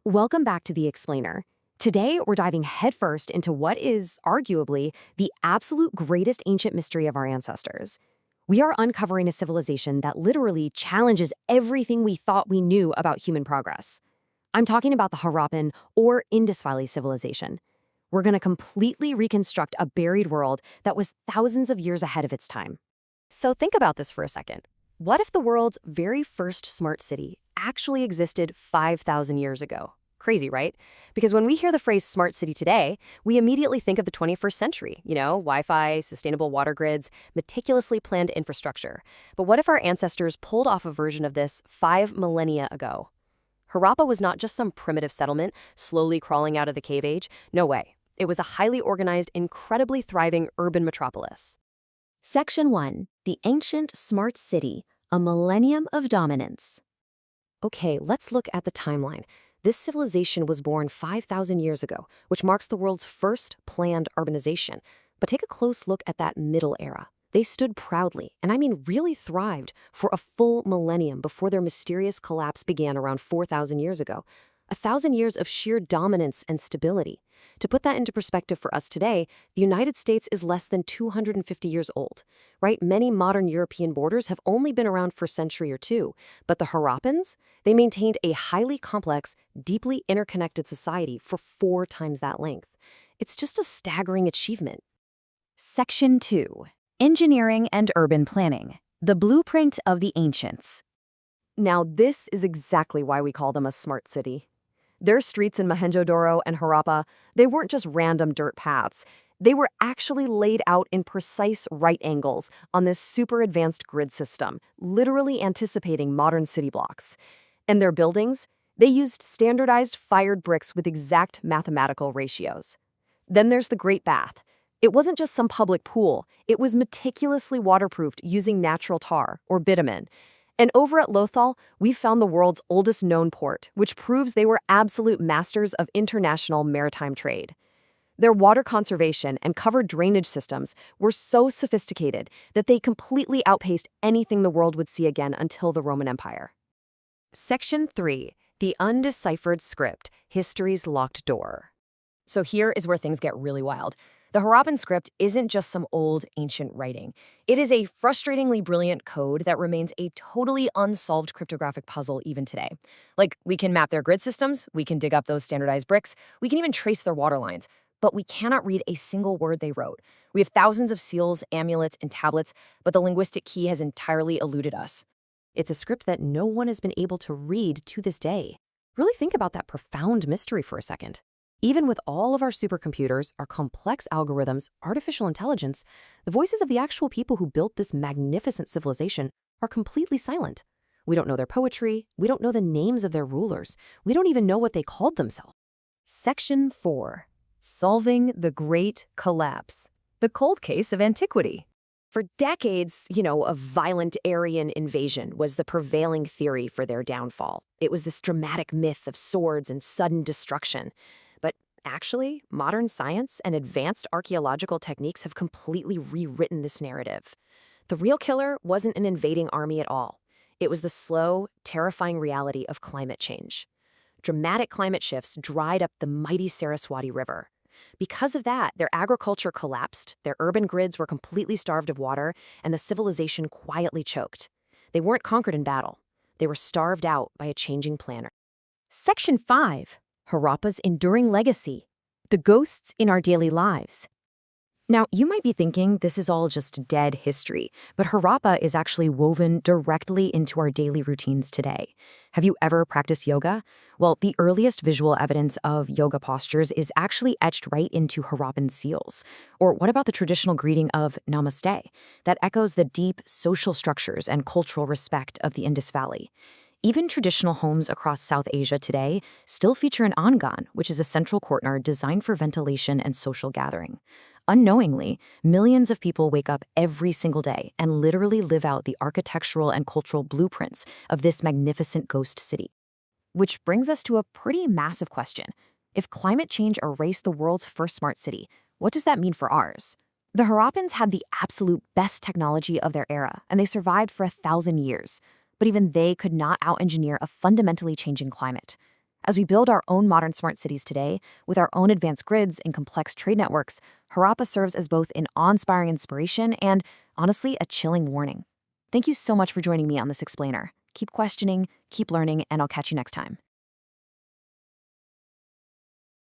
Welcome back to The Explainer. Today, we're diving headfirst into what is, arguably, the absolute greatest ancient mystery of our ancestors. We are uncovering a civilization that literally challenges everything we thought we knew about human progress. I'm talking about the Harappan or Indus Valley civilization. We're going to completely reconstruct a buried world that was thousands of years ahead of its time. So think about this for a second. What if the world's very first smart city actually existed 5,000 years ago? Crazy, right? Because when we hear the phrase smart city today, we immediately think of the 21st century, Wi-Fi, sustainable water grids, meticulously planned infrastructure. But what if our ancestors pulled off a version of this 5 millennia ago? Harappa was not just some primitive settlement slowly crawling out of the cave age. No way. It was a highly organized, incredibly thriving urban metropolis. Section 1. The Ancient Smart City, a Millennium of Dominance. Okay, let's look at the timeline. This civilization was born 5,000 years ago, which marks the world's first planned urbanization. But take a close look at that middle era. They stood proudly, and I mean really thrived, for a full millennium before their mysterious collapse began around 4,000 years ago. 1,000 years of sheer dominance and stability. To put that into perspective for us today, the United States is less than 250 years old, right? Many modern European borders have only been around for a century or two, but the Harappans, they maintained a highly complex, deeply interconnected society for 4 times that length. It's just a staggering achievement. Section 2. Engineering and Urban Planning, the Blueprint of the Ancients. Now, this is exactly why we call them a smart city. Their streets in Mohenjo-daro and Harappa, they weren't just random dirt paths. They were actually laid out in precise right angles on this super advanced grid system, literally anticipating modern city blocks. And their buildings, they used standardized fired bricks with exact mathematical ratios. Then there's the Great Bath. It wasn't just some public pool. It was meticulously waterproofed using natural tar, or bitumen. And over at Lothal, we found the world's oldest known port, which proves they were absolute masters of international maritime trade. Their water conservation and covered drainage systems were so sophisticated that they completely outpaced anything the world would see again until the Roman Empire. Section 3. The Undeciphered Script, History's Locked Door. So here is where things get really wild. The Harappan script isn't just some old, ancient writing. It is a frustratingly brilliant code that remains a totally unsolved cryptographic puzzle even today. Like, we can map their grid systems, we can dig up those standardized bricks, we can even trace their water lines, but we cannot read a single word they wrote. We have thousands of seals, amulets, and tablets, but the linguistic key has entirely eluded us. It's a script that no one has been able to read to this day. Really think about that profound mystery for a second. Even with all of our supercomputers, our complex algorithms, artificial intelligence, the voices of the actual people who built this magnificent civilization are completely silent. We don't know their poetry, we don't know the names of their rulers, we don't even know what they called themselves. Section 4. Solving the Great Collapse, the cold case of antiquity. For decades, a violent Aryan invasion was the prevailing theory for their downfall. It was this dramatic myth of swords and sudden destruction. Actually, modern science and advanced archaeological techniques have completely rewritten this narrative. The real killer wasn't an invading army at all. It was the slow, terrifying reality of climate change. Dramatic climate shifts dried up the mighty Saraswati River. Because of that, their agriculture collapsed, their urban grids were completely starved of water, and the civilization quietly choked. They weren't conquered in battle. They were starved out by a changing planet. Section 5. Harappa's Enduring Legacy, the Ghosts in Our Daily Lives. Now, you might be thinking this is all just dead history, but Harappa is actually woven directly into our daily routines today. Have you ever practiced yoga? Well, the earliest visual evidence of yoga postures is actually etched right into Harappan seals. Or what about the traditional greeting of Namaste, that echoes the deep social structures and cultural respect of the Indus Valley? Even traditional homes across South Asia today still feature an angan, which is a central courtyard designed for ventilation and social gathering. Unknowingly, millions of people wake up every single day and literally live out the architectural and cultural blueprints of this magnificent ghost city. Which brings us to a pretty massive question. If climate change erased the world's first smart city, what does that mean for ours? The Harappans had the absolute best technology of their era, and they survived for 1,000 years. But even they could not out-engineer a fundamentally changing climate. As we build our own modern smart cities today, with our own advanced grids and complex trade networks, Harappa serves as both an awe-inspiring inspiration and, honestly, a chilling warning. Thank you so much for joining me on this explainer. Keep questioning, keep learning, and I'll catch you next time.